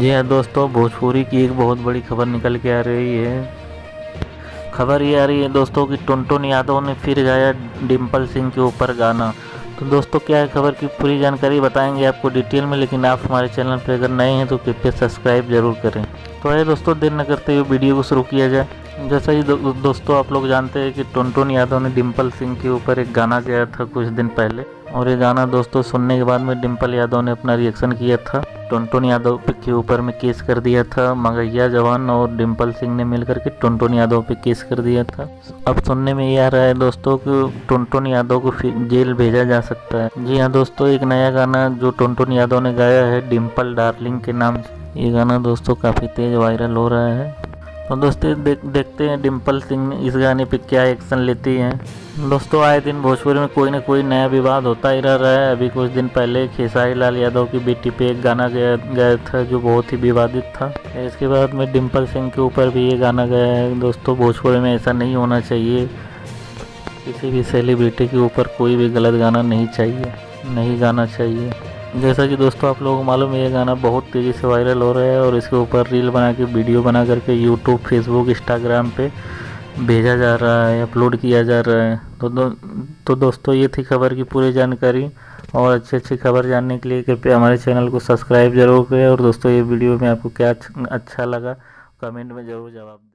जी हाँ दोस्तों, भोजपुरी की एक बहुत बड़ी खबर निकल के आ रही है। खबर ये आ रही है दोस्तों कि टुनटुन यादव ने फिर गाया डिम्पल सिंह के ऊपर गाना। तो दोस्तों क्या है, खबर की पूरी जानकारी बताएंगे आपको डिटेल में, लेकिन आप हमारे चैनल पर अगर नए हैं तो कृपया सब्सक्राइब जरूर करें। तो आइए दोस्तों, देर न करते हुए वीडियो को शुरू किया जाए। जैसा कि दोस्तों आप लोग जानते हैं कि टुनटुन यादव ने डिम्पल सिंह के ऊपर एक गाना गाया था कुछ दिन पहले, और ये गाना दोस्तों सुनने के बाद में डिम्पल यादव ने अपना रिएक्शन किया था। टुनटुन यादव के ऊपर में केस कर दिया था। मंगैया जवान और डिम्पल सिंह ने मिलकर के टुनटुन यादव पे केस कर दिया था। अब सुनने में ये आ रहा है दोस्तों कि टुनटुन यादव को जेल भेजा जा सकता है। जी हाँ दोस्तों, एक नया गाना जो टुनटुन यादव ने गाया है डिम्पल डार्लिंग के नाम से, ये गाना दोस्तों काफ़ी तेज़ वायरल हो रहा है। तो दोस्तों देखते हैं डिम्पल सिंह इस गाने पे क्या एक्शन लेती हैं। दोस्तों आए दिन भोजपुरी में कोई ना कोई नया विवाद होता ही रह रहा है। अभी कुछ दिन पहले खेसारी लाल यादव की बेटी पे एक गाना गया था जो बहुत ही विवादित था। इसके बाद में डिम्पल सिंह के ऊपर भी ये गाना गया है। दोस्तों भोजपुरी में ऐसा नहीं होना चाहिए, किसी भी सेलिब्रिटी के ऊपर कोई भी गलत गाना नहीं गाना चाहिए। जैसा कि दोस्तों आप लोगों को मालूम है, ये गाना बहुत तेज़ी से वायरल हो रहा है और इसके ऊपर रील बना के वीडियो बना करके यूट्यूब, फेसबुक, इंस्टाग्राम पे भेजा जा रहा है, अपलोड किया जा रहा है। तो दोस्तों ये थी खबर की पूरी जानकारी, और अच्छी खबर जानने के लिए कृपया हमारे चैनल को सब्सक्राइब जरूर करें। और दोस्तों ये वीडियो में आपको क्या अच्छा लगा कमेंट में ज़रूर जवाब दें।